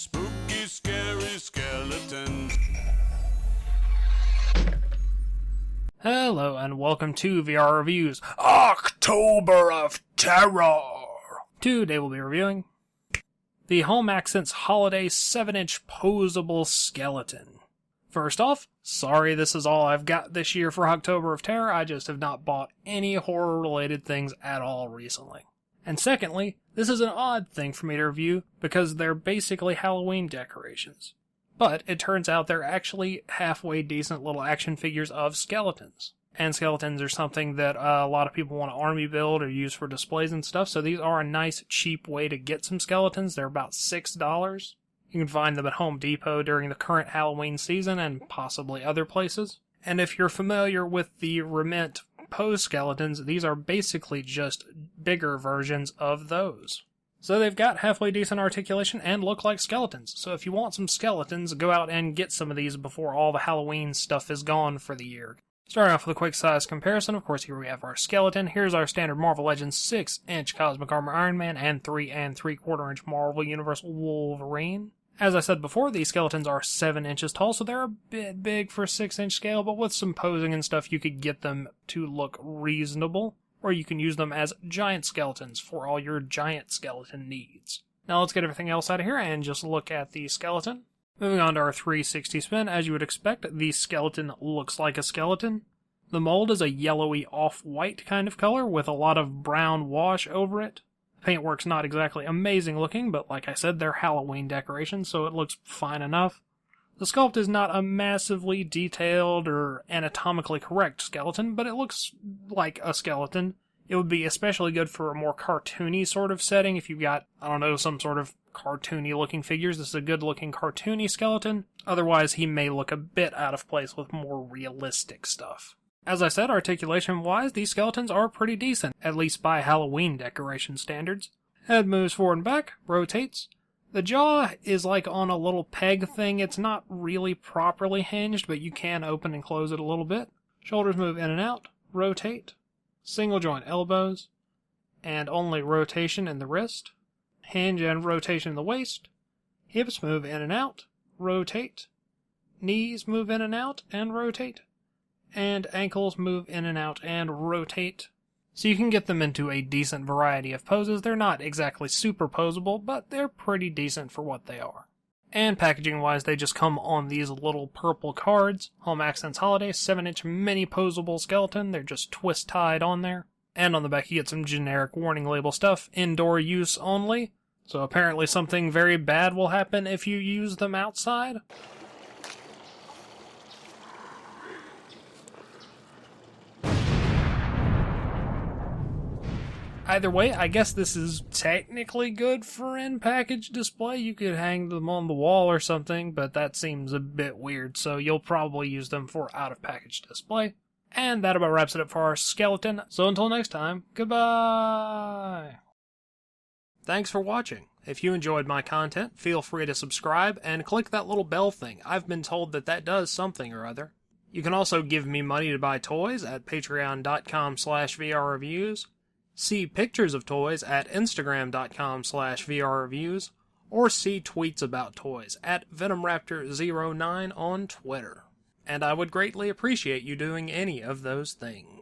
Spooky, scary skeletons. Hello and welcome to VR Reviews October of Terror. Today we'll be reviewing the Home Accents Holiday 7-inch Poseable Skeleton. First off, sorry this is all I've got this year for October of Terror. I just have not bought any horror-related things at all recently. And secondly, this is an odd thing for me to review because they're basically Halloween decorations. But it turns out they're actually halfway decent little action figures of skeletons. And skeletons are something that a lot of people want to army build or use for displays and stuff, so these are a nice, cheap way to get some skeletons. They're about $6. You can find them at Home Depot during the current Halloween season and possibly other places. And if you're familiar with the Re-Ment pose skeletons, these are basically just bigger versions of those. So they've got halfway decent articulation and look like skeletons. So if you want some skeletons, go out and get some of these before all the Halloween stuff is gone for the year. Starting off with a quick size comparison, of course here we have our skeleton. Here's our standard Marvel Legends 6-inch Cosmic Armor Iron Man and 3 3/4-inch Marvel Universal Wolverine. As I said before, these skeletons are 7 inches tall, so they're a bit big for 6-inch scale, but with some posing and stuff you could get them to look reasonable. Or you can use them as giant skeletons for all your giant skeleton needs. Now let's get everything else out of here and just look at the skeleton. Moving on to our 360 spin, as you would expect, the skeleton looks like a skeleton. The mold is a yellowy off-white kind of color with a lot of brown wash over it. The paintwork's not exactly amazing looking, but like I said, they're Halloween decorations, so it looks fine enough. The sculpt is not a massively detailed or anatomically correct skeleton, but it looks like a skeleton. It would be especially good for a more cartoony sort of setting if you've got, I don't know, some sort of cartoony looking figures. This is a good looking cartoony skeleton. Otherwise, he may look a bit out of place with more realistic stuff. As I said, articulation-wise, these skeletons are pretty decent, at least by Halloween decoration standards. Head moves forward and back, rotates. The jaw is like on a little peg thing. It's not really properly hinged, but you can open and close it a little bit. Shoulders move in and out, rotate. Single joint elbows, and only rotation in the wrist. Hinge and rotation in the waist. Hips move in and out, rotate. Knees move in and out, and rotate. And ankles move in and out, and rotate. So you can get them into a decent variety of poses. They're not exactly super posable, but they're pretty decent for what they are. And packaging-wise, they just come on these little purple cards. Home Accents Holiday, 7-inch mini posable skeleton. They're just twist-tied on there. And on the back you get some generic warning label stuff. Indoor use only. So apparently something very bad will happen if you use them outside. Either way, I guess this is technically good for in-package display. You could hang them on the wall or something, but that seems a bit weird, so you'll probably use them for out-of-package display. And that about wraps it up for our skeleton. So until next time, goodbye! Thanks for watching. If you enjoyed my content, feel free to subscribe and click that little bell thing. I've been told that that does something or other. You can also give me money to buy toys at patreon.com/vrreviews. See pictures of toys at instagram.com/vrreviews, or see tweets about toys at VenomRaptor09 on Twitter. And I would greatly appreciate you doing any of those things.